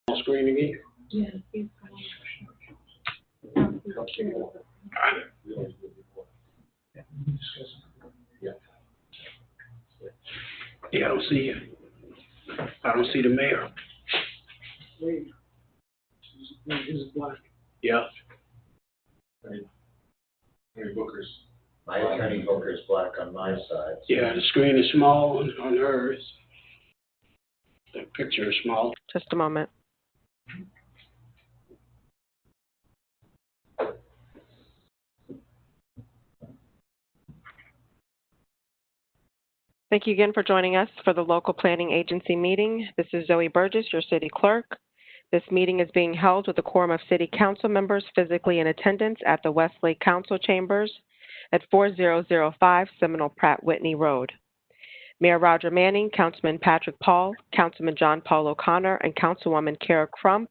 On screen again? Yeah. Yeah, I don't see you. I don't see the mayor. Yeah. My attorney Booker's black on my side. Yeah, the screen is small on hers. The picture is small. Just a moment. Thank you again for joining us for the local planning agency meeting. This is Zoe Burgess, your city clerk. This meeting is being held with a quorum of city council members physically in attendance at the Westlake Council Chambers at 4005 Seminole Pratt Whitney Road. Mayor Roger Manning, Councilman Patrick Paul, Councilman John Paul O'Connor, and Councilwoman Kara Crump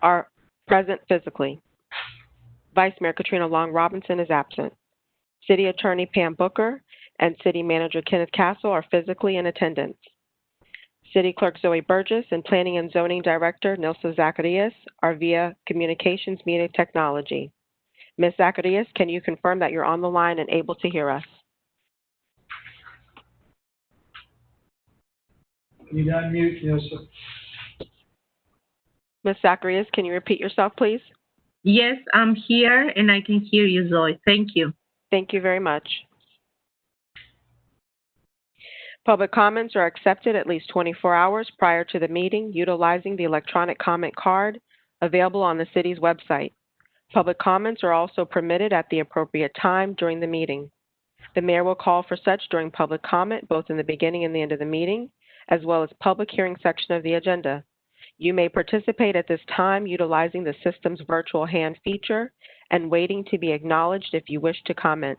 are present physically. Vice Mayor Katrina Long Robinson is absent. City Attorney Pam Booker and City Manager Kenneth Castle are physically in attendance. City Clerk Zoe Burgess and Planning and Zoning Director Nilsa Zacharias are via communications media technology. Ms. Zacharias, can you confirm that you're on the line and able to hear us? You need to unmute, Nilsa. Ms. Zacharias, can you repeat yourself, please? Yes, I'm here and I can hear you, Zoe. Thank you. Thank you very much. Public comments are accepted at least 24 hours prior to the meeting utilizing the electronic comment card available on the city's website. Public comments are also permitted at the appropriate time during the meeting. The mayor will call for such during public comment, both in the beginning and the end of the meeting, as well as public hearing section of the agenda. You may participate at this time utilizing the system's virtual hand feature and waiting to be acknowledged if you wish to comment.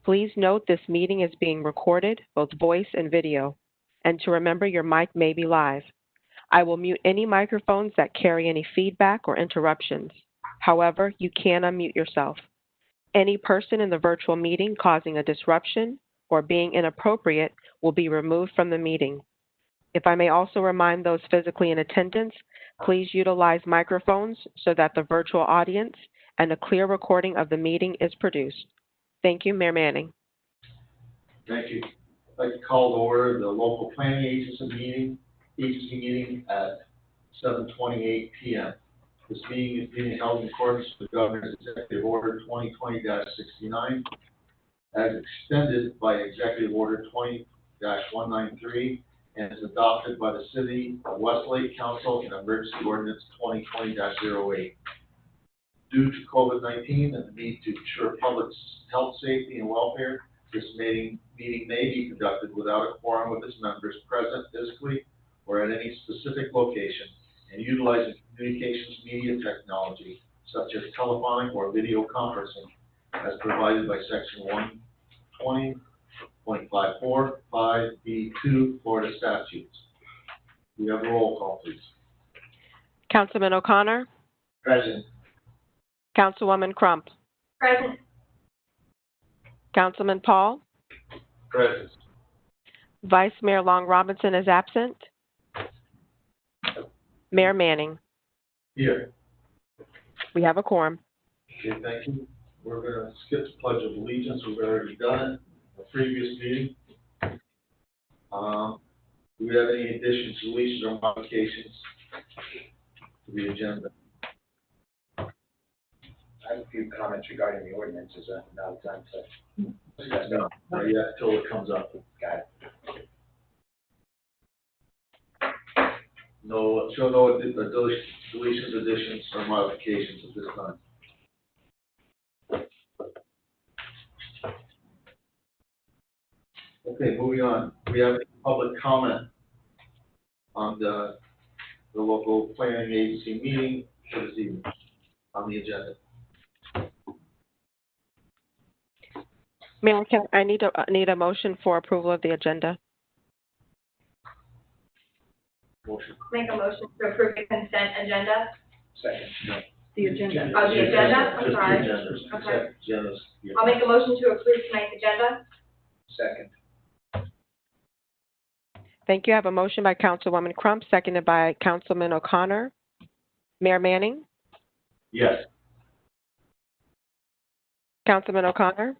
Please note this meeting is being recorded, both voice and video, and to remember your mic may be live. I will mute any microphones that carry any feedback or interruptions. However, you can unmute yourself. Any person in the virtual meeting causing a disruption or being inappropriate will be removed from the meeting. If I may also remind those physically in attendance, please utilize microphones so that the virtual audience and a clear recording of the meeting is produced. Thank you, Mayor Manning. Thank you. I'd like to call to order the local planning agency meeting at 7:28 p.m. This meeting is being held in accordance with the Governor's Executive Order 2020-69, as extended by Executive Order 20-193, and is adopted by the City of Westlake Council in Emergency Ordinance 2020-08. Due to COVID-19 and the need to ensure public health, safety, and welfare, this meeting may be conducted without a quorum of its members present physically or at any specific location, and utilizing communications media technology such as telephonic or video conferencing as provided by Section 120.54 5B2 Florida statutes. We have a roll call, please. Councilman O'Connor? Present. Councilwoman Crump? Present. Councilman Paul? Present. Vice Mayor Long Robinson is absent. Mayor Manning? Here. We have a quorum. Okay, thank you. We're going to skip the Pledge of Allegiance. We've already done it in the previous meeting. Do we have any additions, deletions, or modifications to the agenda? I have a few comments regarding the ordinances. Now it's time to discuss them. No, not yet, until it comes up. Got it. No, show no deletions, additions, or modifications at this time. Okay, moving on. We have public comment on the local planning agency meeting for this evening on the agenda. Mayor, I need a motion for approval of the agenda. Motion. Make a motion to approve the consent agenda. Second. No. The agenda. Oh, the agenda, I'm Just sorry. the agendas. Okay. Agendas, yeah. I'll make a motion to approve tonight's agenda. Second. Thank you. I have a motion by Councilwoman Crump, seconded by Councilman O'Connor. Mayor Manning, Yes. Councilman O'Connor,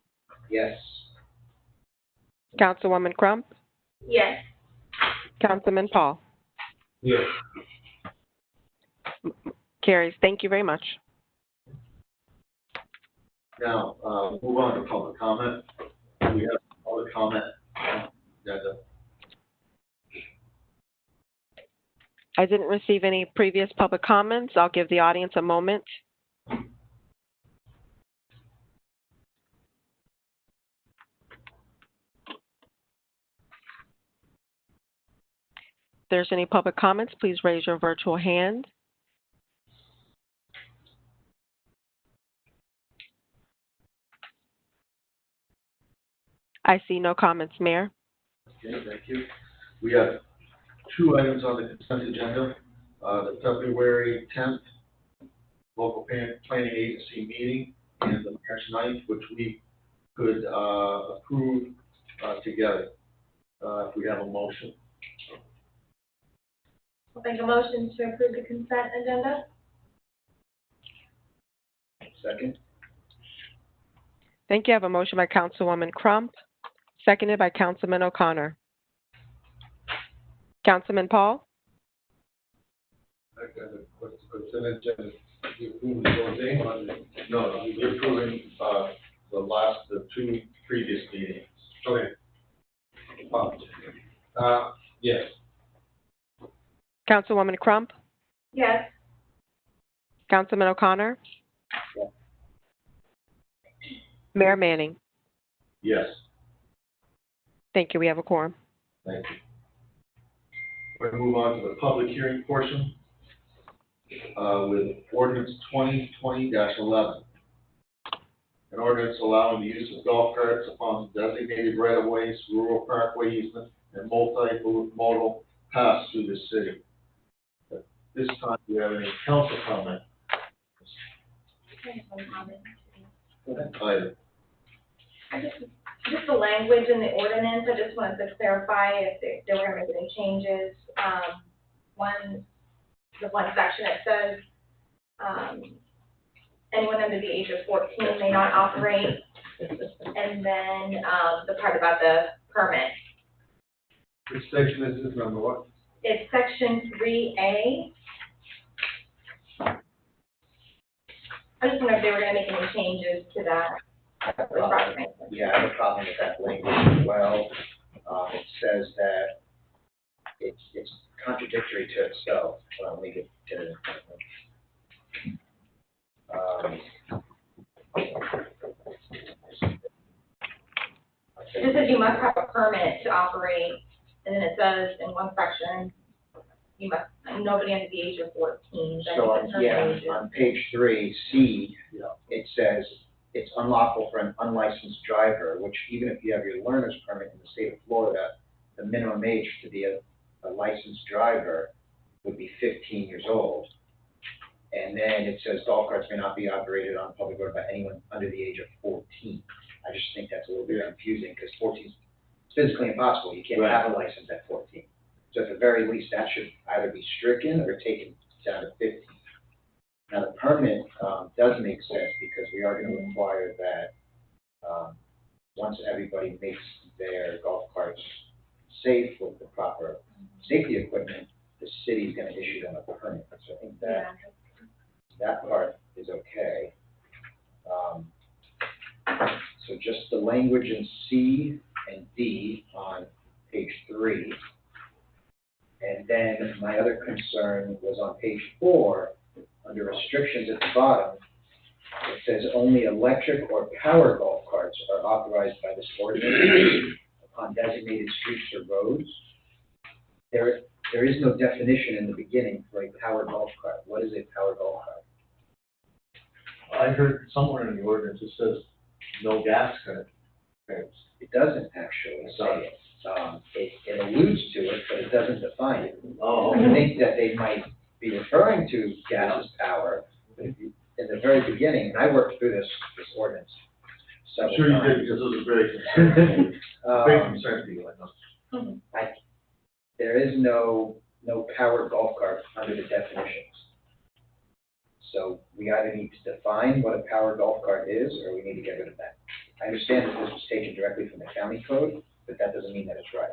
Yes. Councilwoman Crump, Yes. Councilman Paul. Yes. Carries. Thank you very much. Now, move on to public comment. We have public comment. Agenda. I didn't receive any previous public comments. I'll give the audience a moment. If there's any public comments, please raise your virtual hand. I see no comments, Mayor. Okay, thank you. We have 2 items on the consent agenda. The February 10th local planning agency meeting and the March 9th, which we could approve together. If we have a motion. I'll make a motion to approve the consent agenda. Second? Thank you. I have a motion by Councilwoman Crump, seconded by Councilman O'Connor. Councilman Paul? I got a consent agenda. You approve the whole thing or? No, we're approving the 2 previous meetings. Okay. Yes. Councilwoman Crump? Yes. Councilman O'Connor? Yes. Mayor Manning? Yes, Thank you. We have a quorum. thank you. We're going to move on to the public hearing portion with ordinance 2020-11. An ordinance allowing the use of golf carts upon designated right-of-ways, rural parkway easements, and multimodal paths through the city. At this time, do we have any council comment? One comment. Item. Just the language in the ordinance, I just wanted to clarify if there were going to be any changes. The one section that says, anyone under the age of 14 may not operate. And then, the part about the permit. Which section is this number? What? It's section 3A. I just wonder if they were going to make any changes to that. Yeah, I have a problem with that language as well. It says that it's contradictory to itself. Well, let me get to it. It says you must have a permit to operate, and then it says in one section, you must, nobody under the age of 14. So, on page 3, C, it says it's unlawful for an unlicensed driver, which even if you have your learner's permit in the state of Florida, the minimum age to be a licensed driver would be 15 years old. And then it says golf carts may not be operated on public road by anyone under the age of 14. I just think that's a little bit confusing because 14 is physically impossible. You can't have a license at 14. So at the very least, that should either be stricken or taken down to 15. Now, the permit does make sense because we are going to require that once everybody makes their golf carts safe with the proper safety equipment, the city is going to issue them a permit. So I think that part is okay. So just the language in C and D on page 3. And then my other concern was on page 4, under restrictions at the bottom, it says only electric or power golf carts are authorized by this ordinance upon designated streets or roads. There is no definition in the beginning for a power golf cart. What is a power golf cart? I heard somewhere in the ordinance it says no gas carts. It doesn't actually say it. It alludes to it, but it doesn't define it. Oh, I think that they might be referring to gas as power, but if you, in the very beginning, and I worked through this ordinance I'm several sure you times. did because it was very concerning. Very concerning to you, I know. There is no power golf cart under the definitions. So we either need to define what a power golf cart is, or we need to get rid of that. I understand that this was taken directly from the county code, but that doesn't mean that it's right.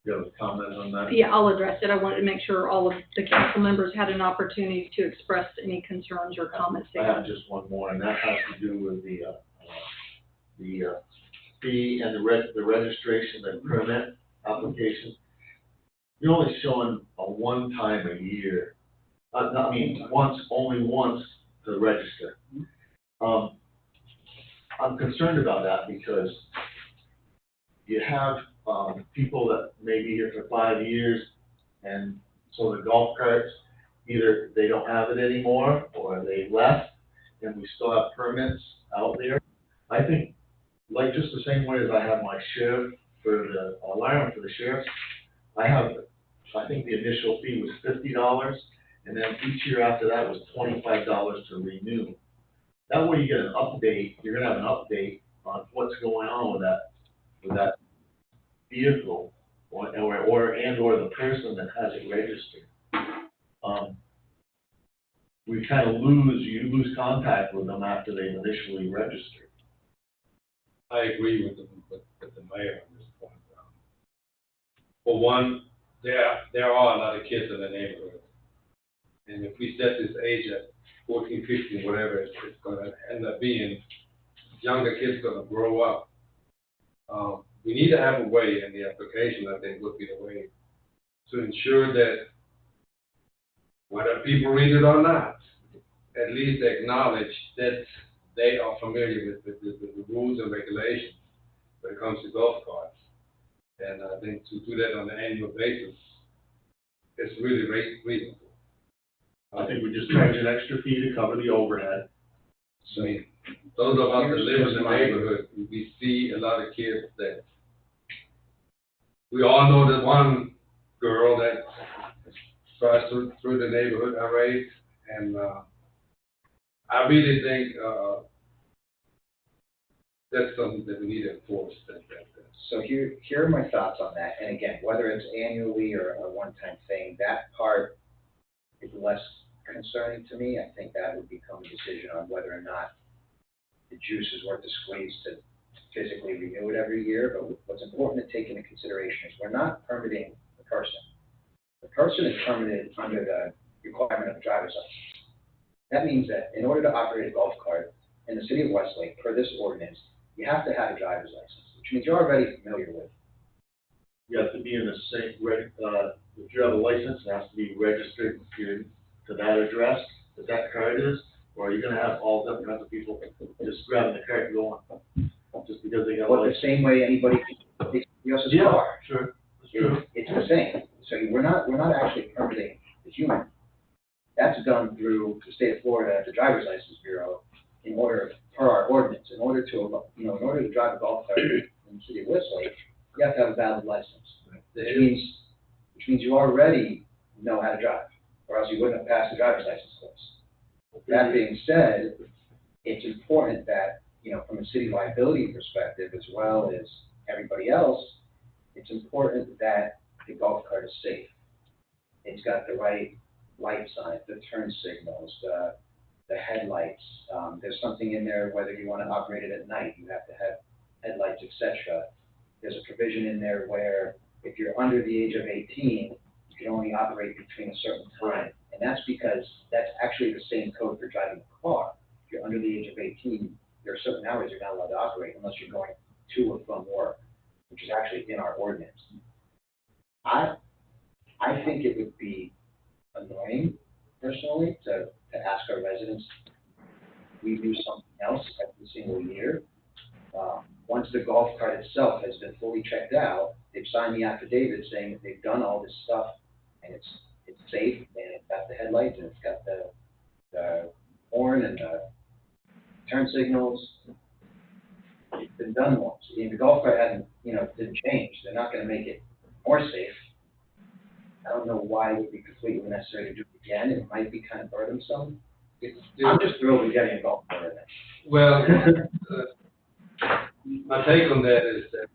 You have a comment on that? Yeah, I'll address it. I wanted to make sure all of the council members had an opportunity to express any concerns or comments they I have had. just one more, and that has to do with the fee and the registration and permit application. You're only showing a one time a year, only once to register. I'm concerned about that because you have, people that may be here for 5 years, and so the golf carts, either they don't have it anymore, or they left, and we still have permits out there. I think, like, just the same way as I have my sheriff for the alarm for the sheriff, I think the initial fee was $50, and then each year after that was $25 to renew. That way you get an update, you're gonna have an update on what's going on with that vehicle, or the person that has it registered. You lose contact with them after they've initially registered. I agree with the mayor on this point. For one, there are a lot of kids in the neighborhood. And if we set this age at 14, 15, whatever it's gonna end up being, younger kids gonna grow up. We need to have a way in the application, I think would be the way, to ensure that whether people read it or not, at least acknowledge that they are familiar with the rules and regulations when it comes to golf carts. And I think to do that on an annual basis is really reasonable. I think we just charge an extra fee to cover the overhead. I mean, those of us that live in the neighborhood, we see a lot of kids that, we all know that one girl that drives through the neighborhood, I raised, and I really think that's something that we need to enforce. So here are my thoughts on that. And again, whether it's annually or a one-time thing, that part is less concerning to me. I think that would become a decision on whether or not the juice is worth the squeeze to physically renew it every year. But what's important to take into consideration is we're not permitting the person. The person is permitted under the requirement of a driver's license. That means that in order to operate a golf cart in the city of Westlake, per this ordinance, you have to have a driver's license, which means you're already familiar with. You have to be in the same, if you have a license, it has to be registered to that address that card is, or are you gonna have all different kinds of people just grabbing the card and going, just because they got a But the license? same way anybody can take somebody else's car. Sure, that's true. It's the same. So we're not actually permitting the human. That's done through the state of Florida, the Driver's License Bureau, per our ordinance. In order to drive a golf cart in the city of Westlake, you have to have a valid license. Which means you already know how to drive, or else you wouldn't have passed the driver's license course. That being said, it's important that, from a city liability perspective, as well as everybody else, it's important that the golf cart is safe. It's got the right light signs, the turn signals, the headlights. There's something in there, whether you want to operate it at night, you have to have headlights, etc. There's a provision in there where if you're under the age of 18, you can only operate between a certain time. And that's because that's actually the same code for driving a car. If you're under the age of 18, there are certain hours you're not allowed to operate unless you're going to or from work, which is actually in our ordinance. I think it would be annoying, personally, to ask our residents, we do something else every single year. Once the golf cart itself has been fully checked out, they've signed the affidavit saying that they've done all this stuff, and it's safe, and it's got the headlights, and it's got the horn and the turn signals. It's been done once. I mean, the golf cart didn't change. They're not going to make it more safe. I don't know why it would be completely necessary to do it again. It might be kind of burdensome. I'm just thrilled with getting a golf cart in there. Well, my take on that is that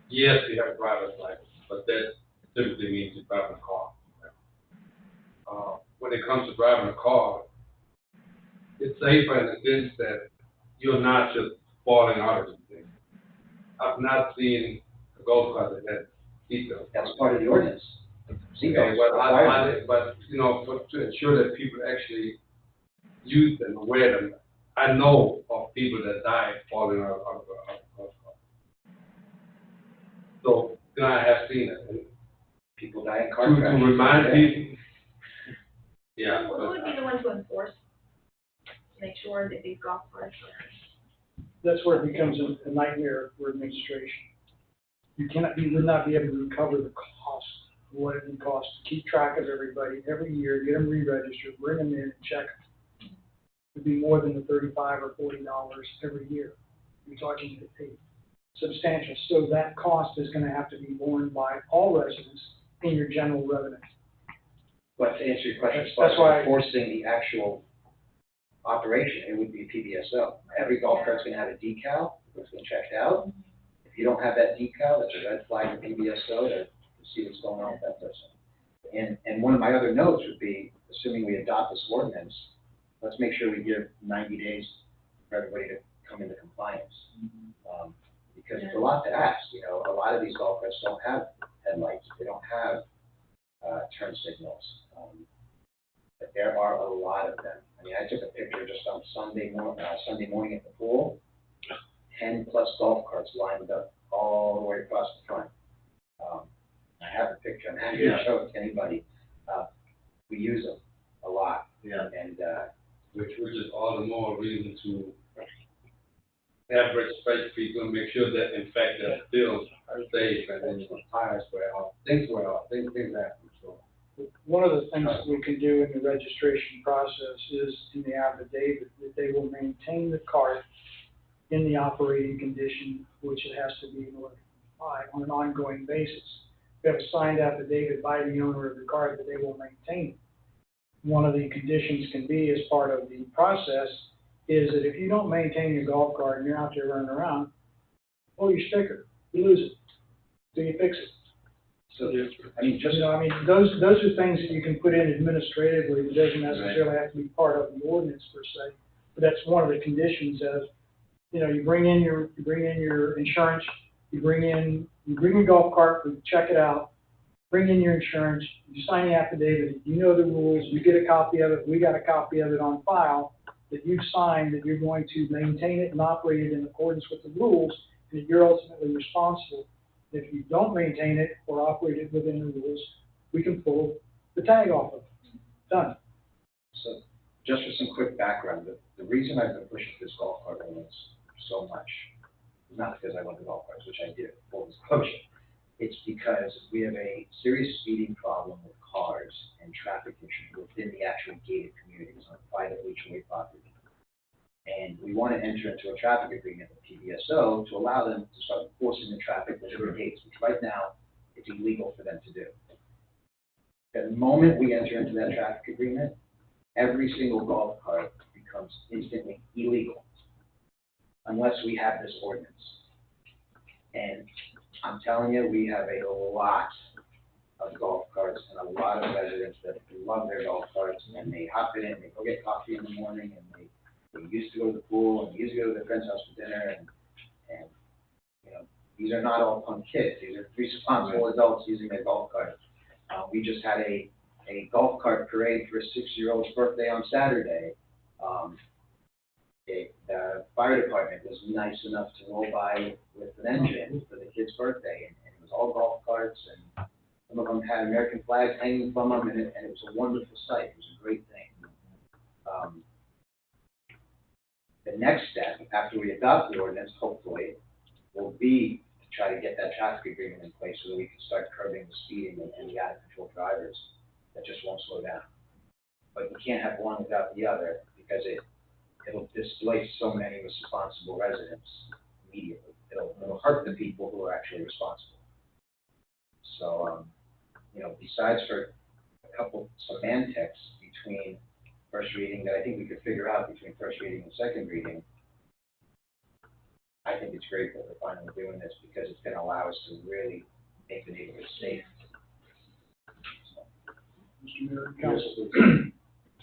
yes, we have a driver's license, but that typically means you're driving a car. When it comes to driving a car, it's safer in the sense that you're not just falling out of the thing. I've not seen a golf cart that has seatbelts. That's part of the ordinance. Okay, but, you know, to ensure that people actually use them, wear them, I know of people that died falling out of a golf cart. So, you know, I have seen it. And People die in car to crashes. remind people, yeah. Who would be the one to enforce, to make sure that these golf carts are? That's where it becomes a nightmare for administration. You would not be able to recover the cost, of what it would cost to keep track of everybody every year, get them re-registered, bring them in and check them. It'd be more than the $35 or $40 every year. You're talking substantial. So that cost is gonna have to be borne by all residents in your general revenue. But to answer your question, as That's far why- as enforcing the actual operation, it would be PBSO. Every golf cart's gonna have a decal, it's been checked out. If you don't have that decal, that's a red flag to PBSO to see what's going on with that person. And one of my other notes would be, assuming we adopt this ordinance, let's make sure we give 90 days for everybody to come into compliance. Because it's a lot to ask, you know, a lot of these golf carts don't have headlights, they don't have turn signals. But there are a lot of them. I mean, I took a picture just on Sunday morning at the pool, 10 plus golf carts lined up all the way across the front. I have a picture, I'm happy to show it to anybody. We use them a lot. Yeah. And, Which is all the more reason to have registration people and make sure that in fact they're still safe and then the tires wear off, things happen, so. One of the things that we can do in the registration process is in the affidavit that they will maintain the cart in the operating condition, which it has to be in order to comply on an ongoing basis. We have a signed affidavit by the owner of the cart that they will maintain it. One of the conditions can be, as part of the process, is that if you don't maintain your golf cart and you're out there running around, pull your sticker, you lose it. So you fix it. so, I mean, just, Those are things that you can put in administratively, it doesn't necessarily have to be part of the ordinance per se. But that's one of the conditions as, you know, you bring in your insurance, you bring your golf cart, we check it out, bring in your insurance, you sign the affidavit, you know the rules, you get a copy of it, we got a copy of it on file, that you've signed that you're going to maintain it and operate it in accordance with the rules, and that you're ultimately responsible. If you don't maintain it or operate it within the rules, we can pull the tag off of it. Done. So, just for some quick background, the reason I've been pushing this golf cart ordinance so much is not because I love the golf carts, which I do, full disclosure. It's because we have a serious speeding problem with cars and traffic issues within the actual gated communities on private HOA property. And we want to enter into a traffic agreement with PBSO to allow them to start enforcing the traffic within the gates, which right now it's illegal for them to do. The moment we enter into that traffic agreement, every single golf cart becomes instantly illegal unless we have this ordinance. And I'm telling you, we have a lot of golf carts and a lot of residents that love their golf carts, and they hop in it and they go get coffee in the morning, and they used to go to the pool and they used to go to their friend's house for dinner, and you know, these are not all punk kids. These are responsible adults using their golf cart. We just had a golf cart parade for a 6-year-old's birthday on Saturday. The fire department was nice enough to roll by with an engine for the kid's birthday, and it was all golf carts, and some of them had American flags hanging from them, and it was a wonderful sight. It was a great thing. The next step, after we adopt the ordinance, hopefully, will be to try to get that traffic agreement in place so that we can start curbing the speeding and the out-of-control drivers that just won't slow down. But you can't have one without the other, because it'll displace so many responsible residents immediately. It'll hurt the people who are actually responsible. So, you know, besides for a couple semantics between first reading that I think we could figure out between first reading and second reading, I think it's great that we're finally doing this, because it's going to allow us to really make the neighborhood safe Mr. Mayor and Yes, Council. please.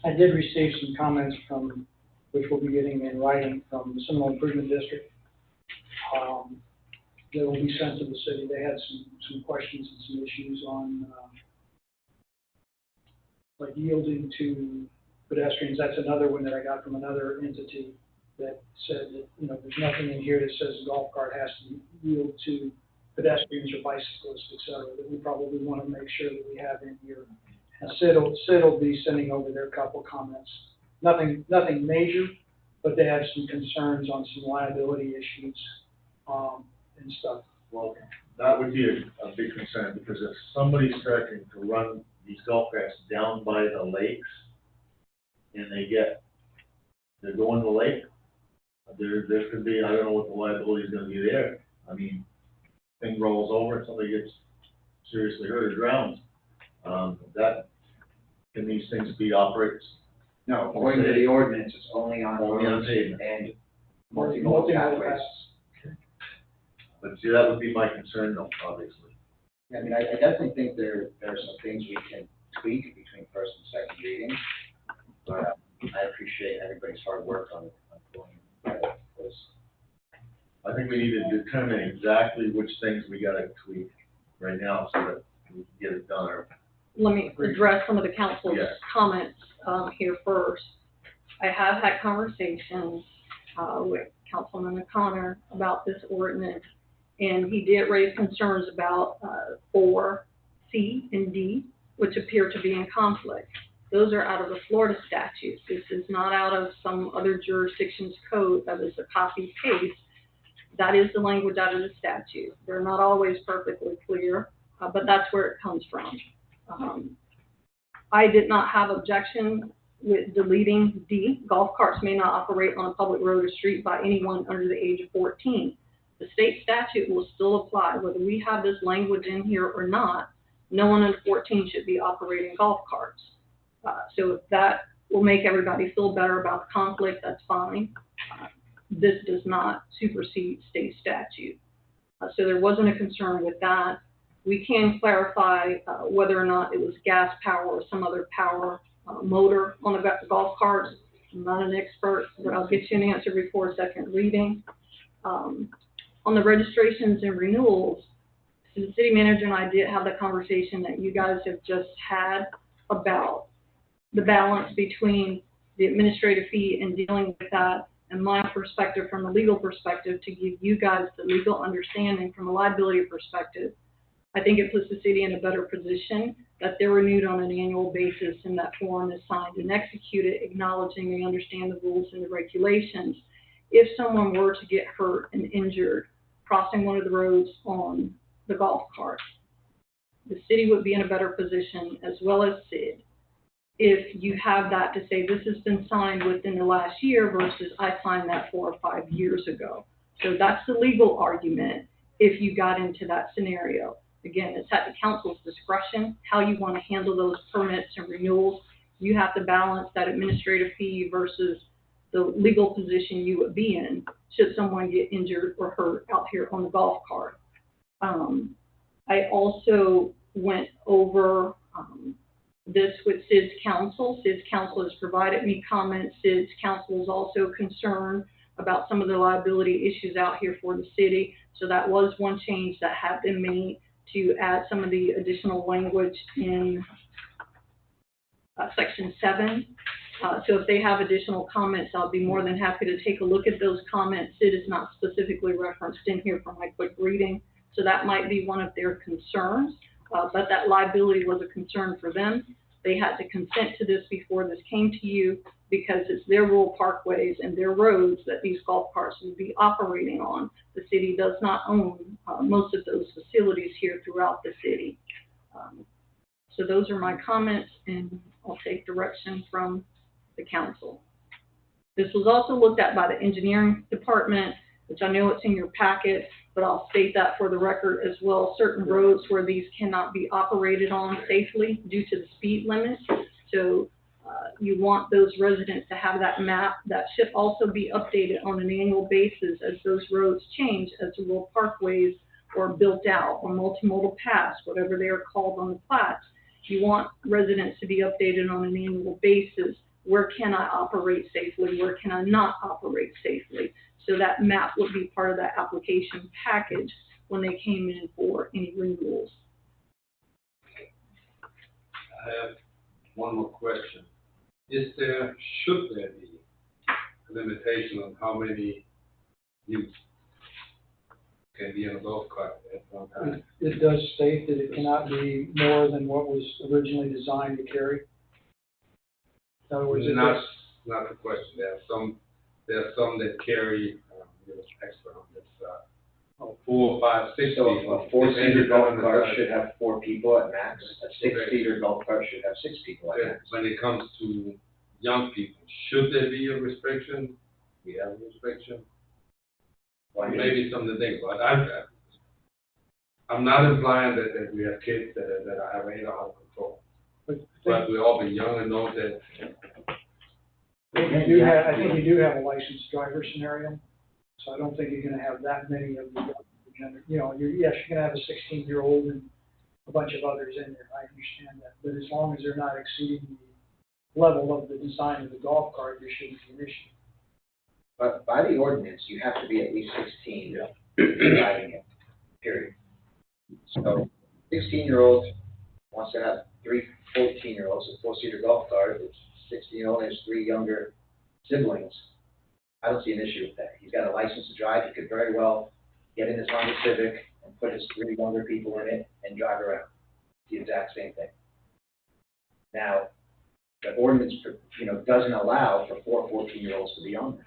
I did receive some comments from, which we'll be getting in writing from the Seminole Improvement District. That will be sent to the city. They had some questions and some issues on, like yielding to pedestrians. That's another one that I got from another entity that said that, you know, there's nothing in here that says a golf cart has to yield to pedestrians or bicyclists, et cetera, that we probably want to make sure that we have in here. And Sid will be sending over their couple comments. Nothing major, but they have some concerns on some liability issues, and stuff. Well, that would be a big concern, because if somebody's starting to run these golf carts down by the lakes, and they're going to the lake, there could be, I don't know what the liability is gonna be there. I mean, thing rolls over and somebody gets seriously hurt or drowns. Can these things be operated? No, according to the ordinance, it's only on Only on roads pavement. and Multimodal multimodal pathways. But see, that would be my concern though, obviously. I mean, I definitely think there are some things we can tweak between first and second reading, but I appreciate everybody's hard work on going by this. I think we need to determine exactly which things we gotta tweak right now so that we can get it done. Or Let me address some of the council's Yes. comments here first. I have had conversations with Councilman O'Connor about this ordinance, and he did raise concerns about 4C and D, which appear to be in conflict. Those are out of the Florida statute. This is not out of some other jurisdiction's code that is a copy paste. That is the language out of the statute. They're not always perfectly clear, but that's where it comes from. I did not have objection with deleting D. Golf carts may not operate on a public road or street by anyone under the age of 14. The state statute will still apply, whether we have this language in here or not. No one under 14 should be operating golf carts. So if that will make everybody feel better about the conflict, that's fine. This does not supersede state statute. So there wasn't a concern with that. We can clarify whether or not it was gas power or some other power motor on the golf carts. I'm not an expert, but I'll get you an answer before second reading. On the registrations and renewals, the city manager and I did have the conversation that you guys have just had about the balance between the administrative fee and dealing with that, and my perspective from a legal perspective to give you guys the legal understanding from a liability perspective. I think it puts the city in a better position that they're renewed on an annual basis and that form is signed and executed, acknowledging they understand the rules and the regulations. If someone were to get hurt and injured crossing one of the roads on the golf cart, the city would be in a better position, as well as Sid, if you have that to say this has been signed within the last year versus I signed that 4 or 5 years ago. So that's the legal argument if you got into that scenario. Again, it's at the council's discretion how you want to handle those permits and renewals. You have to balance that administrative fee versus the legal position you would be in should someone get injured or hurt out here on the golf cart. I also went over this with Sid's counsel. Sid's counsel has provided me comments. Sid's counsel is also concerned about some of the liability issues out here for the city. So that was one change that had been made to add some of the additional language in Section 7. So if they have additional comments, I'll be more than happy to take a look at those comments. Sid is not specifically referenced in here from my quick reading, so that might be one of their concerns. But that liability was a concern for them. They had to consent to this before this came to you because it's their rural parkways and their roads that these golf carts will be operating on. The city does not own most of those facilities here throughout the city. So those are my comments, and I'll take direction from the council. This was also looked at by the engineering department, which I know it's in your packet, but I'll state that for the record as well. Certain roads where these cannot be operated on safely due to the speed limit. So you want those residents to have that map. That should also be updated on an annual basis as those roads change, as the rural parkways are built out, or multimodal paths, whatever they are called on the plats. You want residents to be updated on an annual basis. Where can I operate safely? Where can I not operate safely? So that map would be part of that application package when they came in for any renewals. I have one more question. Should there be a limitation on how many youth can be in a golf cart at one time? It does state that it cannot be more than what was originally designed to carry. In other words, Not the question. There are some that carry, extra on this, 4, 5, 6 So people. a four-seater depending golf on the cart size. should have 4 people at max. A six-seater golf cart should have 6 people at max. When it comes to young people, should there be a restriction? We have a restriction. Why not? Maybe something to think about. I'm not implying that we have kids that are way out of control, but we all be young and know that. I think you do have a licensed driver scenario, so I don't think you're gonna have that many of the, you know, yes, you're gonna have a 16-year-old and a bunch of others in there, I understand that, but as long as they're not exceeding the level of the design of the golf cart, there shouldn't be an issue. But by the ordinance, you have to be at least 16 driving it, period. So 16-year-old wants to have 3 14-year-olds, a four-seater golf cart, it's 16-year-old has 3 younger siblings. I don't see an issue with that. He's got a license to drive, he could very well get in his Honda Civic and put his 3 younger people in it and drive around. It's the exact same thing. Now, the ordinance, doesn't allow for 4 14-year-olds to be on there,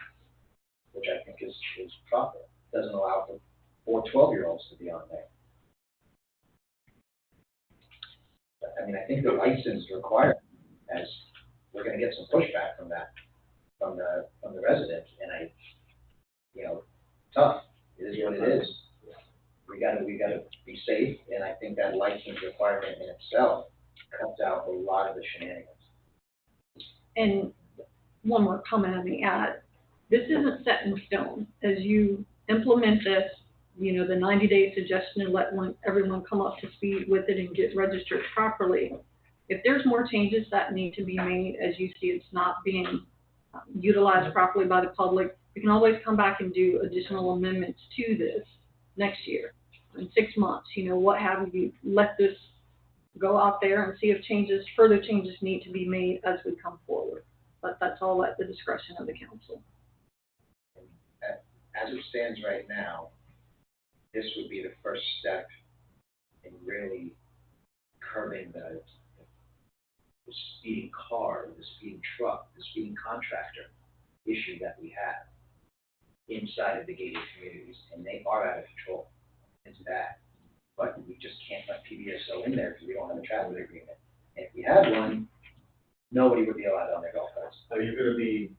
which I think is proper. It doesn't allow for 4 12-year-olds to be on there. I mean, I think the license requirement, as we're gonna get some pushback from that, from the residents, and tough, it is what it is. We gotta be safe, and I think that license requirement in itself cuts out a lot of the shenanigans. And one more comment I may add, this isn't set in stone. As you implement this, the 90-day suggestion and let everyone come up to speed with it and get registered properly. If there's more changes that need to be made, as you see it's not being utilized properly by the public, we can always come back and do additional amendments to this next year, in 6 months, what have you. Let this go out there and see if further changes need to be made as we come forward. But that's all at the discretion of the council. As it stands right now, this would be the first step in really curbing the speeding car, the speeding truck, the speeding contractor issue that we have inside of the gated communities, and they are out of control. It's bad, but we just can't let PBSO in there because we don't have a travel agreement. And if we had one, nobody would be allowed on their golf carts. Are you gonna be,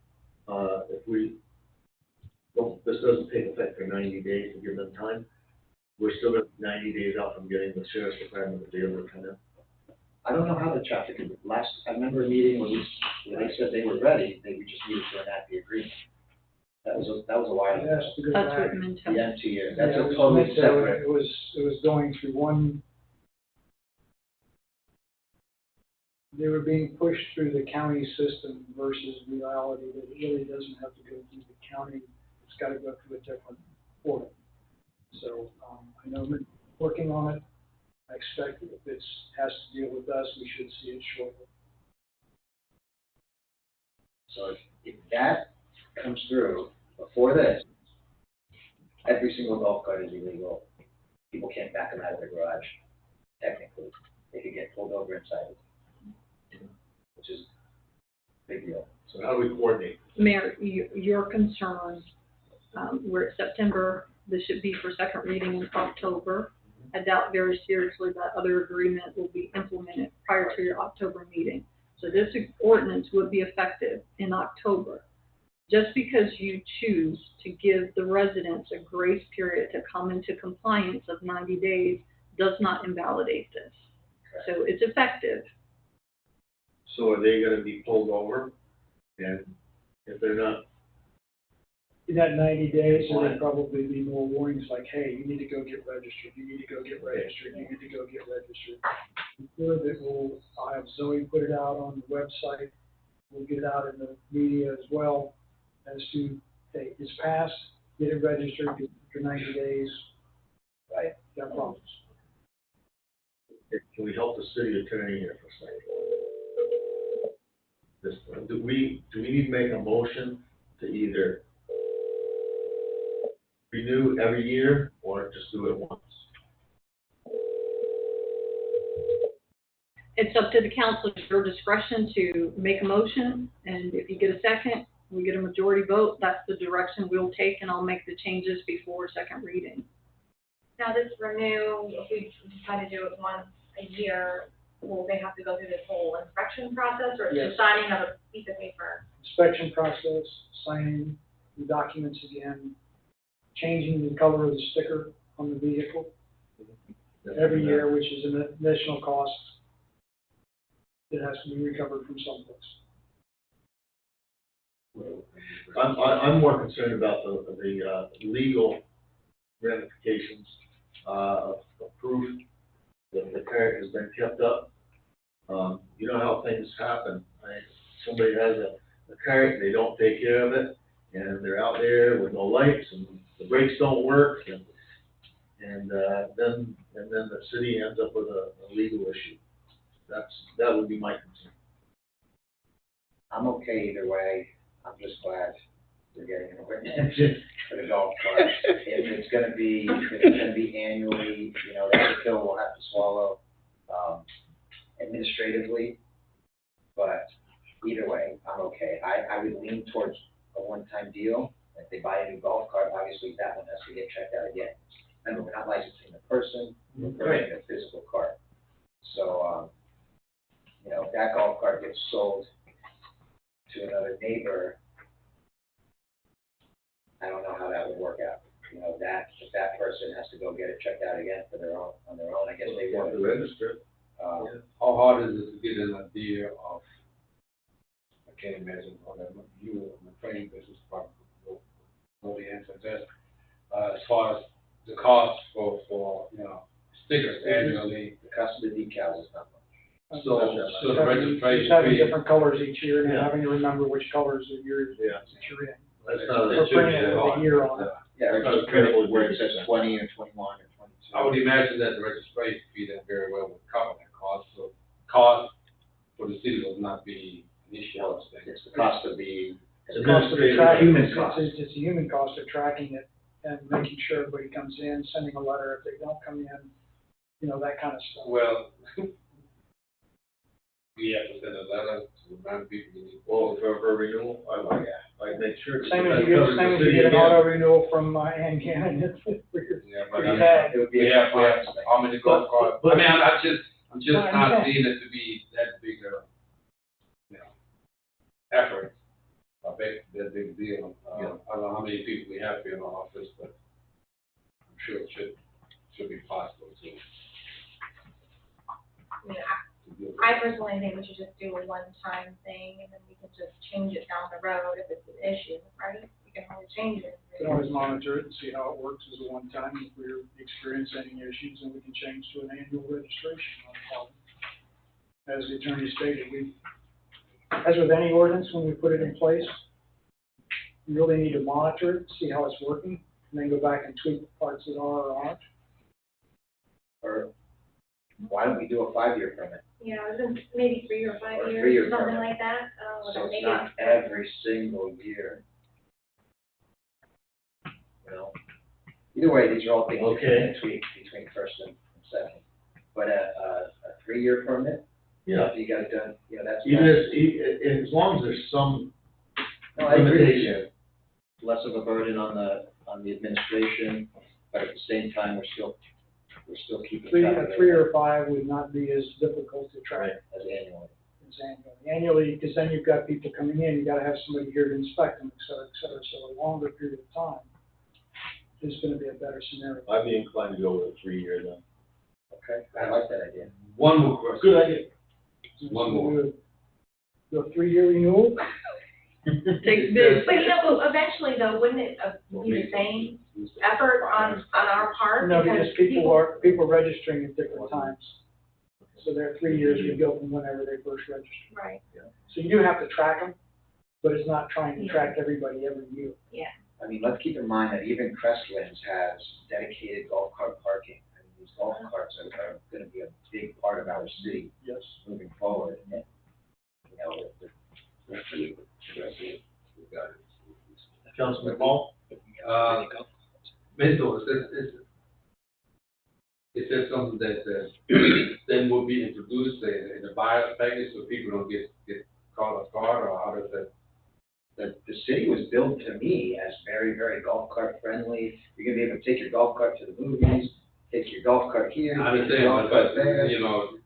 this doesn't take effect for 90 days to give them time, we're still at 90 days out from getting the sheriff's department to be able to come in? I don't know how the traffic, I remember a meeting where they said they were ready, we just needed to enact the agreement. That was a while It ago. has to go That's back. what it meant to. The MTA, that's Yeah, a it was totally meant to- separate. It was going through one, they were being pushed through the county system versus reality that it really doesn't have to go through the county. It's got to go through a different portal. So, I know they're working on it. I expect if it has to deal with us, we should see it shortly. So if that comes through before this, every single golf cart is illegal. People can't back them out of their garage, technically. They could get pulled over inside it, which is a big deal. So how do we coordinate? Mayor, your concern, we're at September, this should be for second reading in October. I doubt very seriously that other agreement will be implemented prior to your October meeting. So this ordinance would be effective in October. Just because you choose to give the residents a grace period to come into compliance of 90 days does not invalidate this. So it's effective. So are they gonna be pulled over? And if they're not in that 90 days, there'd probably be more warnings like, hey, you need to go get registered, you need to go get registered, you need to go get registered. Good that I'll have Zoe put it out on the website, we'll get it out in the media as well, as to, hey, it's passed, get it registered, after 90 days, right, got problems. Can we help the city attorney here for a second? Do we need to make a motion to either renew every year or just do it once? It's up to the council, it's your discretion to make a motion, and if you get a second, we get a majority vote, that's the direction we'll take, and I'll make the changes before second reading. Now, this renew, if we decide to do it once a year, will they have to go through this whole inspection process, or it's Yes. just signing of a piece of paper? Inspection process, signing the documents again, changing the color of the sticker on the vehicle every year, which is an additional cost that has to be recovered from someplace. I'm more concerned about the legal ramifications of proof that the cart has been kept up. You know how things happen, right? Somebody has a cart, they don't take care of it, and they're out there with no lights, and the brakes don't work, and then the city ends up with a legal issue. That would be my concern. I'm okay either way. I'm just glad we're getting an ordinance for the golf carts. If it's gonna be annually, you know, that's a pill we'll have to swallow, administratively. But either way, I'm okay. I would lean towards a one-time deal. If they buy a new golf cart, obviously that one has to get checked out again. Remember, we're not licensing the person, we're buying a physical cart. So, you know, if that golf cart gets sold to another neighbor, I don't know how that would work out. You know, if that person has to go get it checked out again on their own, I guess they have to would. register. How hard is it to get an idea of, I can't imagine, you in the training business probably know the answer to that. As far as the cost for stickers annually. The cost of the decals is not much. So the registration Just having fee. different colors each year, and Yeah. having to remember which colors that you're in. That's not Or printing it with a year on it. Yeah, or just print it where it says 20 or 21 or 22. I would imagine that the registration fee then very well would cover that cost, so cost for the city will not be an issue. I would say. It's the cost of the, It's the cost of the tracking, human cost. it's a human cost of tracking it and making sure everybody comes in, sending a letter if they don't come in, you know, that kind of stuff. Well, we have to send a letter to remind people you need. Well, for renewal, I'd make sure. Same as you get an auto renewal from Ann Cannon. Yeah, but Pretty I mean, bad. It would be we a have compliance thing. how many golf carts? I mean, I'm just I not understand. seeing it to be that big a, effort. I bet that big deal. I don't know how many people we have here in the office, but I'm sure it should be possible to. I mean, I personally think we should just do a one-time thing, and then we can just change it down the road if it's an issue, right? We can always change it. We can always monitor it and see how it works as a one-time. If we're experiencing any issues, then we can change to an annual registration. Not a problem. As the attorney stated, as with any ordinance, when we put it in place, we really need to monitor it, see how it's working, and then go back and tweak the parts that are or aren't. Or why don't we do a 5-year permit? You know, it's been maybe 3 or 5 Or a years, 3-year something permit. like that. So it's not every single year. You know, either way, these are all things that can tweak between first and second. But a 3-year permit, Yeah, you got it done, you know, that's. as long as there's some No, I agree with limitation. you. Less of a burden on the administration, but at the same time, we're still keeping track of A it 3 or 5 would not be as difficult to track as annually. as annually. Annually, because then you've got people coming in, you gotta have somebody here to inspect them, et cetera, et cetera. So a longer period of time is gonna be a better scenario. I'd be inclined to go with a 3-year then. Okay, I like that idea. One more question. Good idea. One more. Do a 3-year renewal? Takes bids. But eventually though, wouldn't it be the same effort on our part? No, because people are registering at different times. So their 3 years would go from whenever they first registered. Right. So you do have to track them, but it's not trying to track everybody every year. Yeah. I mean, let's keep in mind that even Crestlands has dedicated golf cart parking. I mean, these golf carts are gonna be a big part of our city Yes. moving forward. And, you know, Councilman Paul? Mentor, is that something that, then will be introduced in the buyer's package so people don't get caught off guard, or how does that? the city was built to me as very, very golf cart friendly. You're gonna be able to take your golf cart to the movies, take your golf cart here, I take your golf understand, cart but, there. you know,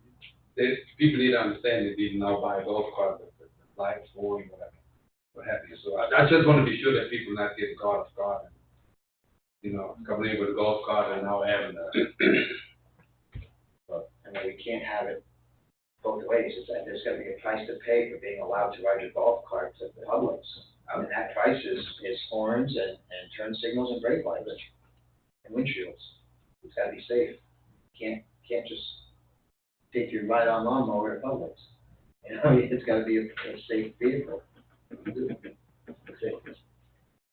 people need to understand that they now buy a golf cart, the lights going, whatever, what have you. So I just want to be sure that people not getting caught off guard, and, you know, coming in with a golf cart and now having a. I mean, we can't have it both ways. It's that there's gonna be a price to pay for being allowed to ride your golf cart to the Publix. And that price is horns and turn signals and brake lights and windshields. It's gotta be safe. Can't just take your ride-on lawnmower to Publix. You know, it's gotta be a safe vehicle. Okay.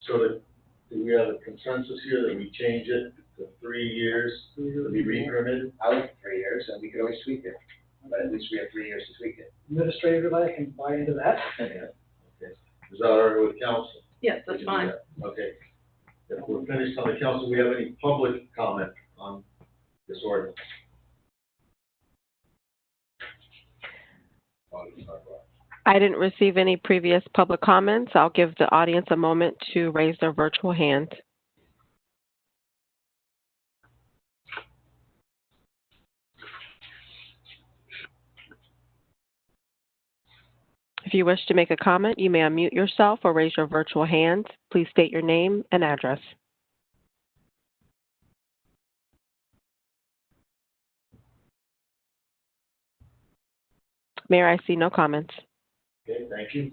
So do we have a consensus here that we change it to 3 years to be re-permitted? I like 3 years, and we could always tweak it, but at least we have 3 years to tweak it. Administratively, I can buy into that. Okay. Is that all right with council? Yes, that's fine. Okay. If we're finished on the council, we have any public comment on this ordinance? I didn't receive any previous public comments. I'll give the audience a moment to raise their virtual hand. If you wish to make a comment, you may unmute yourself or raise your virtual hand. Please state your name and address. Mayor, I see no comments. Okay, thank you.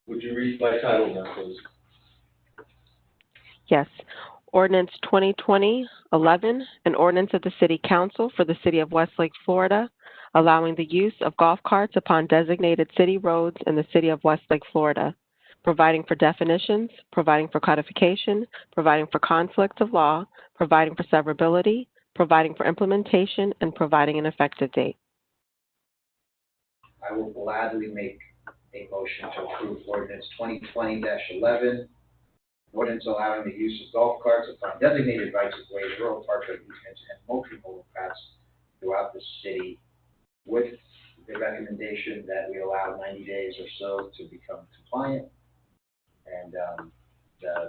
Would you read by title now, please? Yes. Ordinance 2020-11, an ordinance of the City Council for the City of Westlake, Florida, allowing the use of golf carts upon designated city roads in the City of Westlake, Florida, providing for definitions, providing for codification, providing for conflicts of law, providing for severability, providing for implementation, and providing an effective date. I will gladly make a motion to approve ordinance 2020-11, ordinance allowing the use of golf carts upon designated rights of way, rural parkway easements, and multimodal paths throughout the city, with the recommendation that we allow 90 days or so to become compliant, and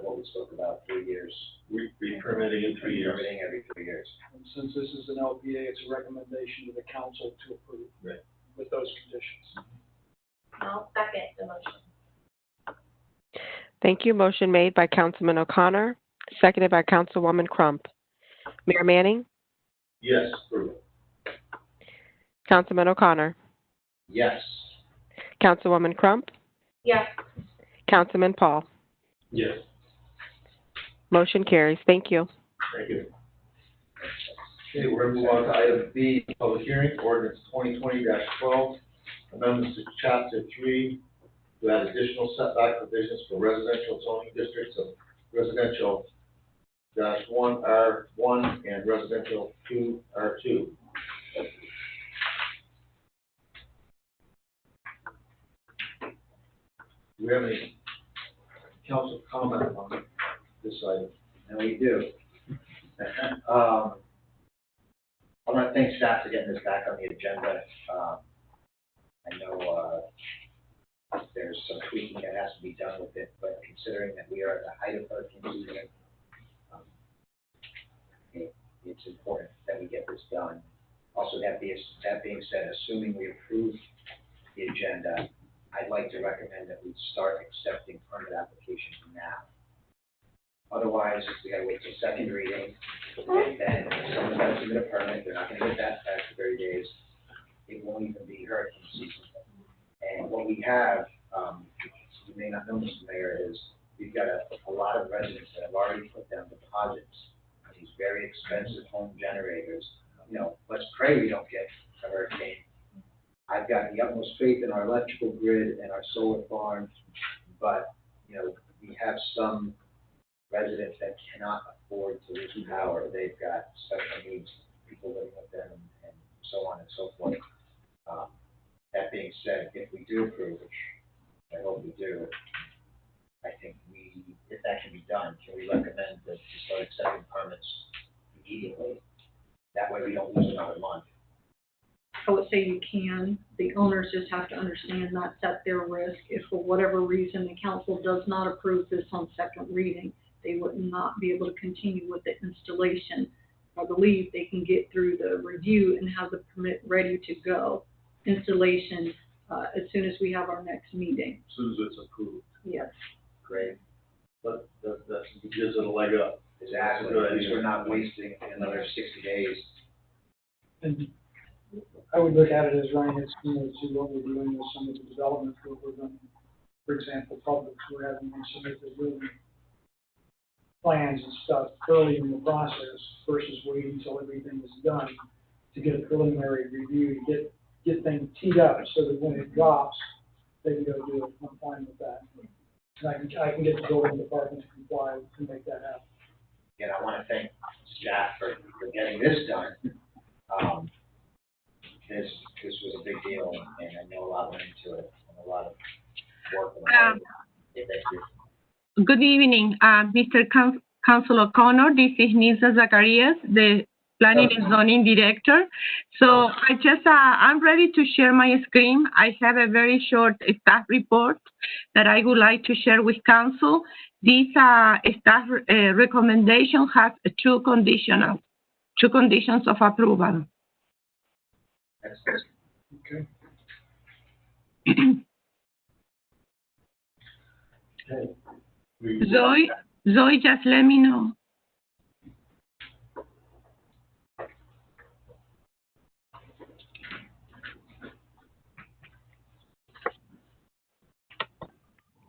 what we spoke about, 3 years. Re-permitting in 3 years. Permitting every 3 years. And since this is an LPA, it's a recommendation to the council to approve. Right. With those conditions. I'll second the motion. Thank you. Motion made by Councilman O'Connor, seconded by Councilwoman Crump. Mayor Manning? Yes, approve. Councilman O'Connor? Yes. Councilwoman Crump? Yes. Councilman Paul? Yes. Motion carries. Thank you. Thank you. Okay, we're gonna move on to item B, public hearing, ordinance 2020-12, amendments to chapter 3 to add additional setback provisions for residential zoning districts of residential -1 R1 and residential 2 R2. Do we have any council comment on this item? And we do. I want to thank staff for getting this back on the agenda. I know there's some tweaking that has to be done with it, but considering that we are at the height of hurricane season, it's important that we get this done. Also, that being said, assuming we approve the agenda, I'd like to recommend that we start accepting permit applications now. Otherwise, we gotta wait till second reading, and then if someone's gotta submit a permit, they're not gonna get that back for 30 days. It won't even be hurricane season. And what we have, you may not know, Mr. Mayor, is we've got a lot of residents that have already put down deposits on these very expensive home generators. You know, let's pray we don't get a hurricane. I've got the utmost faith in our electrical grid and our solar farms, but, you know, we have some residents that cannot afford to lose power. They've got special needs, people living with them, and so on and so forth. That being said, if we do approve, which I hope we do, I think if that can be done, can we recommend that we start accepting permits immediately? That way we don't lose another month. I would say you can. The owners just have to understand that's at their risk. If for whatever reason the council does not approve this on second reading, they would not be able to continue with the installation. I believe they can get through the review and have the permit ready to go. Installation, as soon as we have our next meeting. As soon as it's approved. Yes. Great. But that gives it a leg up. Exactly. At least we're not wasting another 60 days. And I would look at it as, Ryan, it's similar to what we're doing with some of the developments where we're running. For example, Publix, we're having them submit their building plans and stuff early in the process versus waiting until everything is done to get a preliminary review, to get things teed up so that when it drops, they can go do it. I'm fine with that. And I can get the building department to comply to make that happen. Again, I want to thank staff for getting this done. This was a big deal, and I know a lot went into it, and a lot of work. Thank you. Good evening, Mr. Council O'Connor. This is Nilsa Zacharias, the Planning and Zoning Director. So I'm ready to share my screen. I have a very short staff report that I would like to share with Council. This staff recommendation has two conditions of approval. Excellent. Okay. Zoe, just let me know.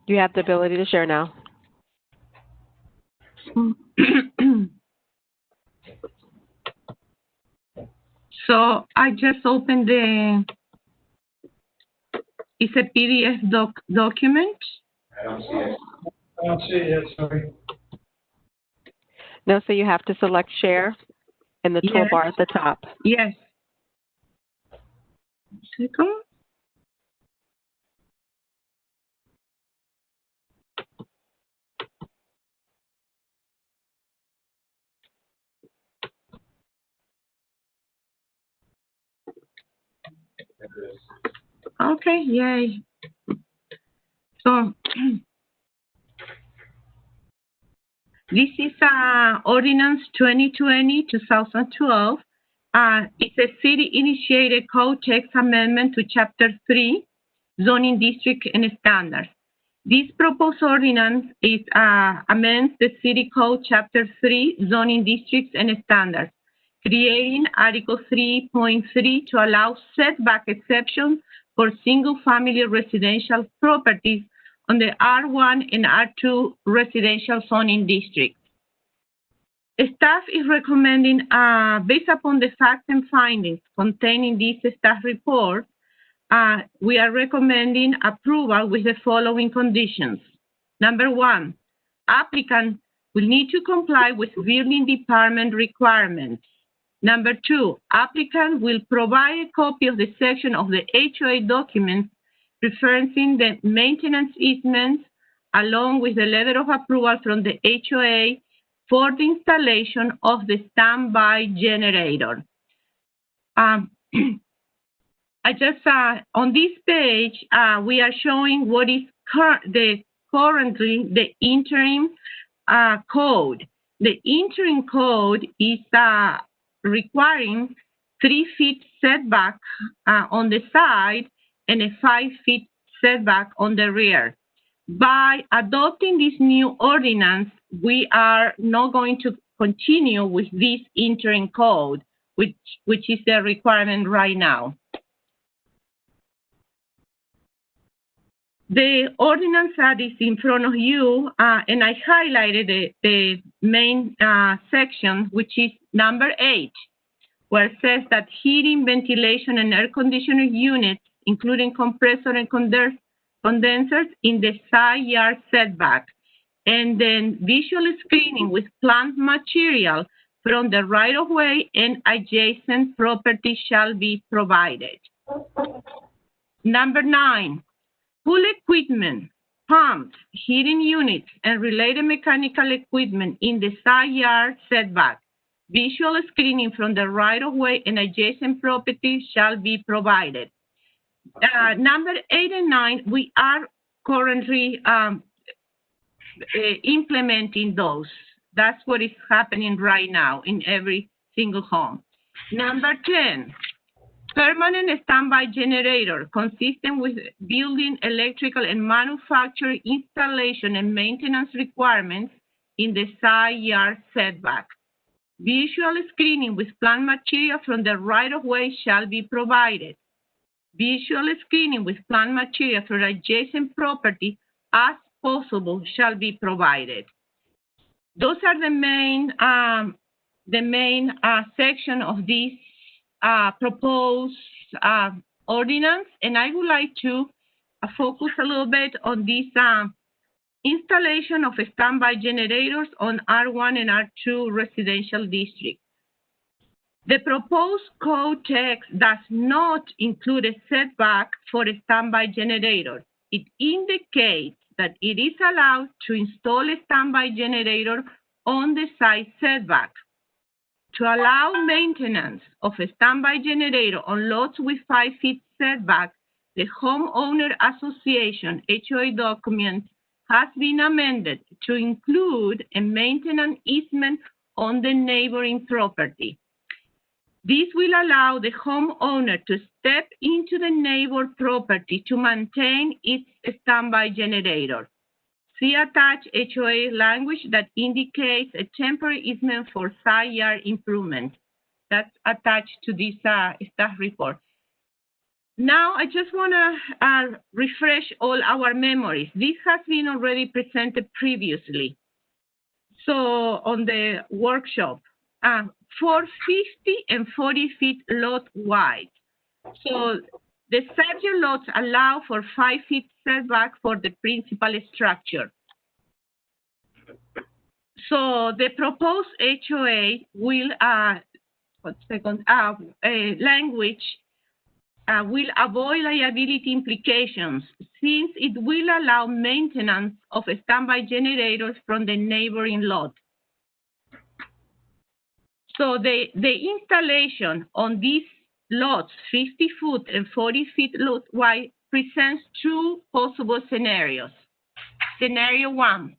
You have the ability to share now. So I just opened it's a PDF document. I don't see it. I don't see it yet, sorry. No, so you have to select share in the Yes. toolbar at the top. Yes. Second. Okay, yay. So this is Ordinance 2020-2012. It's a city-initiated code text amendment to Chapter 3, Zoning District and Standards. This proposed ordinance amends the City Code Chapter 3, Zoning Districts and Standards, creating Article 3.3 to allow setback exceptions for single-family residential properties on the R1 and R2 residential zoning districts. Staff is recommending, based upon the facts and findings contained in this staff report, we are recommending approval with the following conditions. Number one, applicant will need to comply with building department requirements. Number two, applicant will provide a copy of the section of the HOA documents referencing the maintenance easements along with the letter of approval from the HOA for the installation of the standby generator. On this page, we are showing what is currently the interim code. The interim code is requiring 3 feet setback on the side and a 5 feet setback on the rear. By adopting this new ordinance, we are not going to continue with this interim code, which is the requirement right now. The ordinance that is in front of you, and I highlighted the main section, which is number 8, where it says that heating, ventilation, and air conditioning units, including compressor and condensers in the side yard setback, and then visual screening with plant material from the right-of-way and adjacent property shall be provided. Number 9, pool equipment, pumps, heating units, and related mechanical equipment in the side yard setback. Visual screening from the right-of-way and adjacent property shall be provided. Number 8 and 9, we are currently implementing those. That's what is happening right now in every single home. Number 10, permanent standby generator consistent with building, electrical, and manufacturing installation and maintenance requirements in the side yard setback. Visual screening with plant material from the right-of-way shall be provided. Visual screening with plant material for adjacent property as possible shall be provided. Those are the main section of this proposed ordinance, and I would like to focus a little bit on this installation of standby generators on R1 and R2 residential districts. The proposed code text does not include a setback for a standby generator. It indicates that it is allowed to install a standby generator on the side setback. To allow maintenance of a standby generator on lots with 5 feet setback, the homeowner association HOA document has been amended to include a maintenance easement on the neighboring property. This will allow the homeowner to step into the neighbor property to maintain its standby generator. See attached HOA language that indicates a temporary easement for side yard improvement. That's attached to this staff report. Now, I just want to refresh all our memories. This has been already presented previously. So on the workshop, for 50 and 40 feet lot wide. So the subject lots allow for 5 feet setback for the principal structure. So the proposed HOA will, language will avoid liability implications since it will allow maintenance of standby generators from the neighboring lot. So the installation on these lots, 50 foot and 40 feet lot wide, presents 2 possible scenarios. Scenario 1,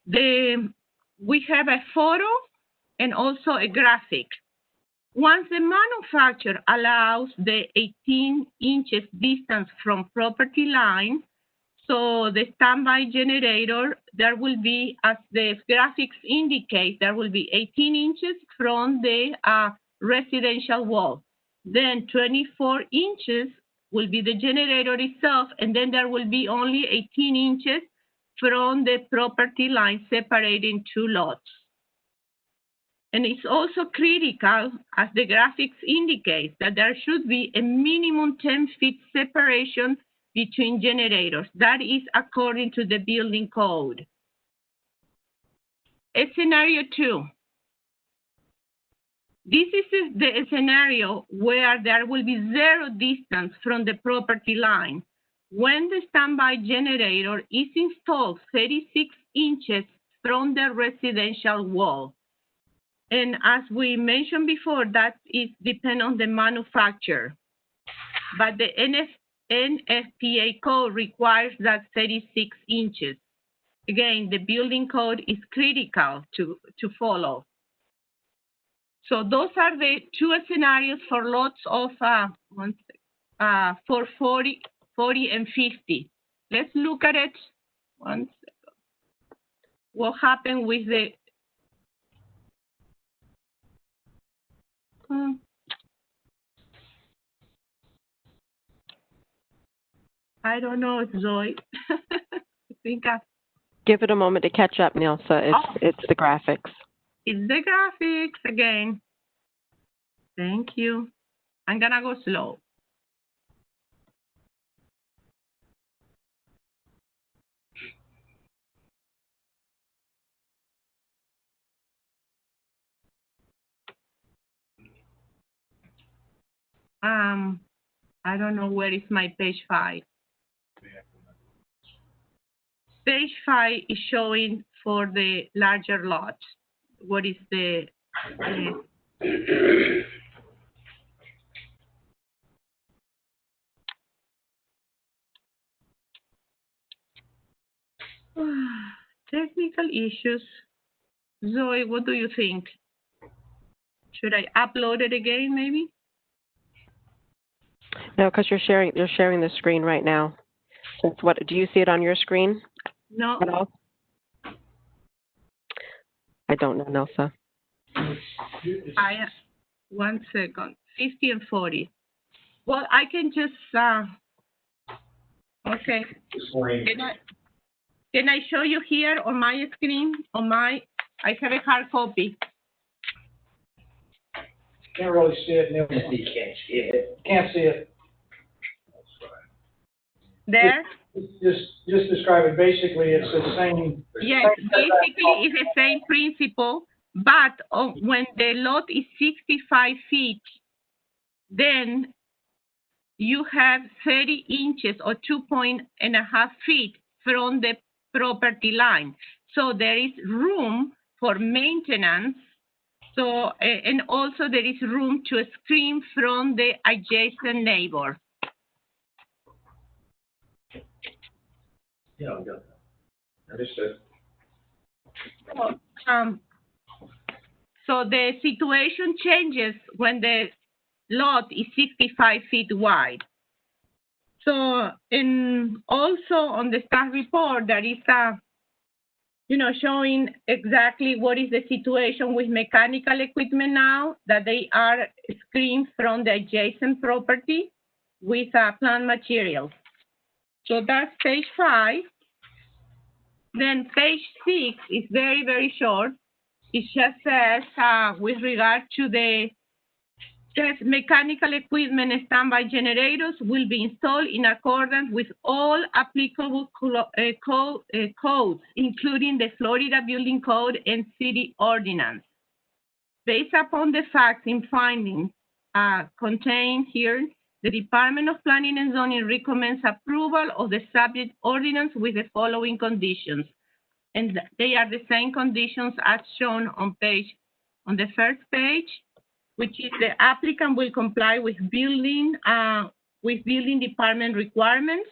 we have a photo and also a graphic. Once the manufacturer allows the 18 inches distance from property line, so the standby generator, there will be, as the graphics indicate, there will be 18 inches from the residential wall. Then 24 inches will be the generator itself, and then there will be only 18 inches from the property line separating 2 lots. And it's also critical, as the graphics indicate, that there should be a minimum 10 feet separation between generators. That is according to the building code. Scenario 2. This is the scenario where there will be 0 distance from the property line when the standby generator is installed 36 inches from the residential wall. And as we mentioned before, that is depend on the manufacturer. But the NFPA code requires that 36 inches. Again, the building code is critical to follow. So those are the 2 scenarios for lots of for 40 and 50. Let's look at it. One second. What happened with the I don't know, Zoe. I think Give it a moment to catch up, Nilsa. It's the graphics. it's the graphics again. Thank you. I'm gonna go slow. I don't know where is my page 5. Page 5 is showing for the larger lot. What is the technical issues? Zoe, what do you think? Should I upload it again, maybe? No, because you're sharing the screen right now. That's what. Do you see it on your screen No. at all? I don't know, Nilsa. One second. 50 and 40. Well, I can just okay. Can I show you here on my screen? I have a hard copy. Can't really see it, Neil. You can't see it. Can't see it. There? Just describe it. Basically, it's the same. Yes, basically it's the same principle, but when the lot is 65 feet, then you have 30 inches or 2.5 feet from the property line. So there is room for maintenance. So, and also there is room to screen from the adjacent neighbor. Yeah, we got that. Understood. So the situation changes when the lot is 65 feet wide. So, and also on the staff report, there is showing exactly what is the situation with mechanical equipment now, that they are screened from the adjacent property with plant materials. So that's page 5. Then page 6 is very, very short. It just says, with regard to mechanical equipment and standby generators will be installed in accordance with all applicable codes, including the Florida Building Code and City Ordinance. Based upon the facts and findings contained here, the Department of Planning and Zoning recommends approval of the subject ordinance with the following conditions. And they are the same conditions as shown on the first page, which is the applicant will comply with building department requirements.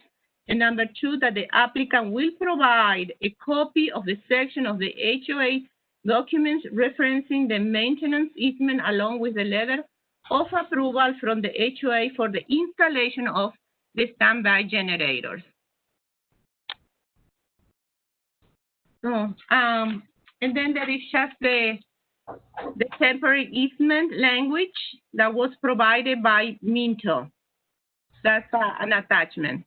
And number 2, that the applicant will provide a copy of the section of the HOA documents referencing the maintenance easement along with the letter of approval from the HOA for the installation of the standby generators. So, and then there is just the temporary easement language that was provided by Minto. That's an attachment.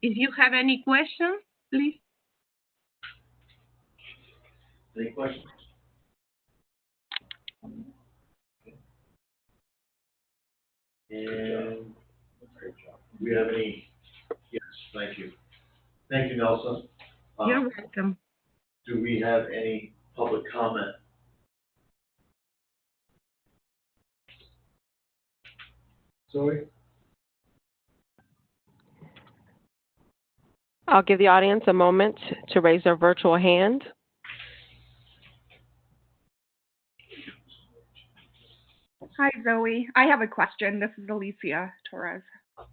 If you have any questions, please. Any questions? And do we have any? Yes, thank you. Thank you, Nelson. You're welcome. Do we have any public comment? Zoe? I'll give the audience a moment to raise their virtual hand. Hi, Zoe. I have a question. This is Alicia Torres.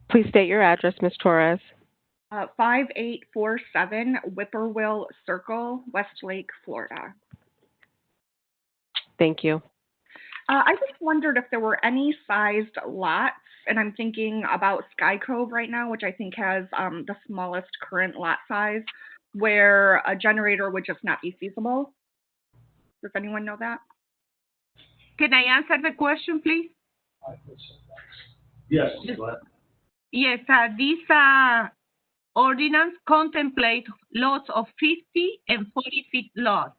Please state your address, Ms. Torres. 5847 Whippoorwill Circle, Westlake, Florida. Thank you. I just wondered if there were any sized lots, and I'm thinking about Sky Cove right now, which I think has the smallest current lot size, where a generator would just not be feasible. Does anyone know that? Can I answer the question, please? Yes, go ahead. Yes, this ordinance contemplates lots of 50 and 40-foot lots.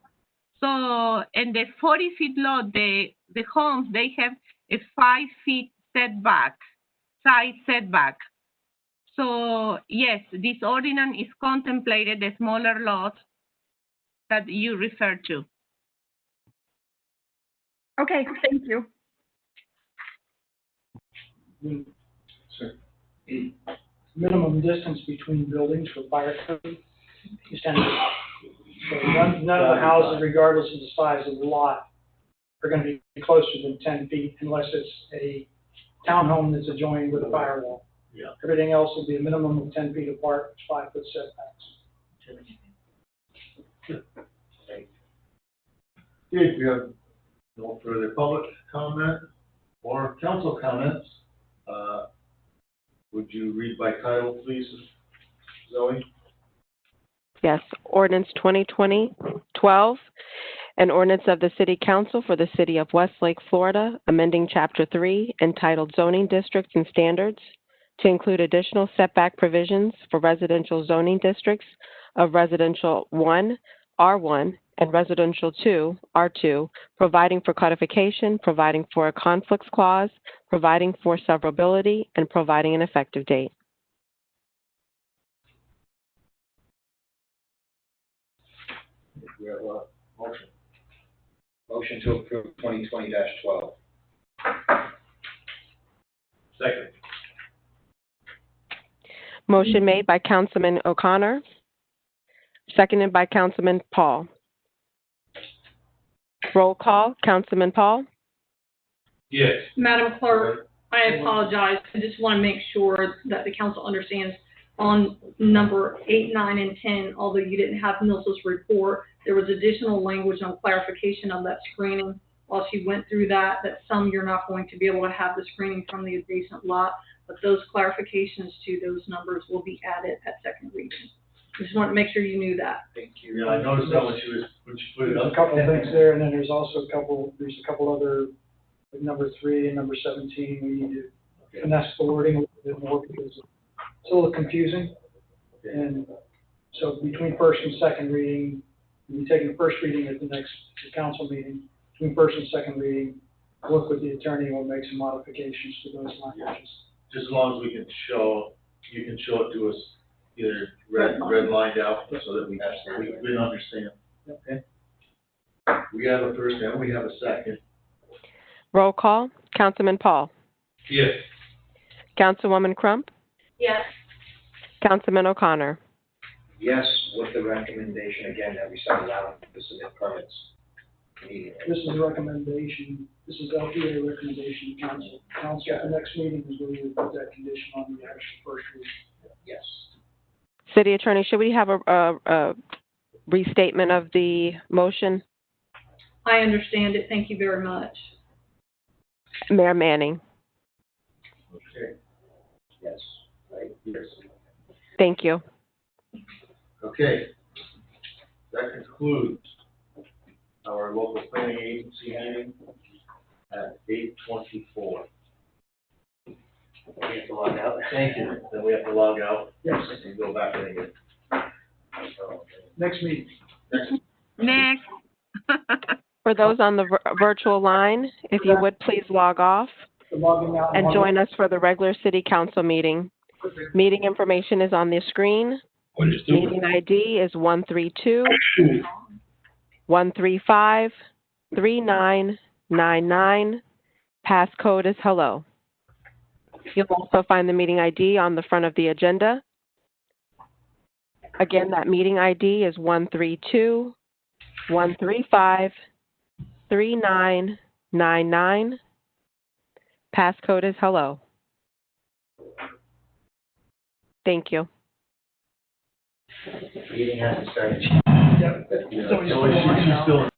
So in the 40-foot lot, the homes, they have a 5 feet setback, side setback. So yes, this ordinance is contemplated the smaller lots that you refer to. Okay, thank you. Minimum distance between buildings for fire code is 10 feet. So none of the houses, regardless of the size of the lot, are gonna be closer than 10 feet unless it's a townhome that's adjoined with a firewall. Yeah. Everything else will be a minimum of 10 feet apart, 5-foot setbacks. Okay, we have no further public comment or council comments. Would you read by title, please, Zoe? Yes, ordinance 2020-12, an ordinance of the City Council for the City of Westlake, Florida, amending Chapter 3 entitled Zoning Districts and Standards to include additional setback provisions for residential zoning districts of Residential 1, R1, and Residential 2, R2, providing for codification, providing for a conflicts clause, providing for severability, and providing an effective date. We have a motion. Motion to approve 2020-12. Second. Motion made by Councilman O'Connor, seconded by Councilman Paul. Roll call, Councilman Paul? Yes. Madam Clerk, I apologize. I just want to make sure that the council understands on number 8, 9, and 10, although you didn't have Nilsa's report, there was additional language on clarification of that screening while she went through that some you're not going to be able to have the screening from the adjacent lot, but those clarifications to those numbers will be added at second reading. I just want to make sure you knew that. Thank you. Yeah, I noticed that when she put it There's up. a couple of things there, and then there's also a couple other, like number 3 and number 17, we need to finesse the wording a little bit more because it's a little confusing. And so between first and second reading, we'll be taking the first reading at the council meeting. Between first and second reading, work with the attorney and we'll make some modifications to those languages. Just as long as we can you can show it to us either red lined out so that we understand. Okay. We have a first and we have a second. Roll call, Councilman Paul? Yes. Councilwoman Crump? Yes. Councilman O'Connor? Yes, with the recommendation again that we start allowing to submit permits immediately. This is a recommendation, this is LPA recommendation to council. Council at the next meeting is where we will put that condition on the actual first reading. Yes. City Attorney, should we have a restatement of the motion? I understand it. Thank you very much. Mayor Manning? Okay. Yes. Right. Yes. Thank you. Okay. That concludes our local planning agency meeting at 8:24. We have to log out. Thank you. Then we have to log out. Yes. And go back in again. Next meeting. Next. For those on the virtual line, if you would please log off The logging out. and join us for the regular city council meeting. Meeting information is on the screen. Meeting ID is 132-135-3999. Passcode is hello. You'll also find the meeting ID on the front of the agenda. Again, that meeting ID is 132-135-3999. Passcode is hello. Thank you. Meeting has to start. Yep. Yeah, so she's still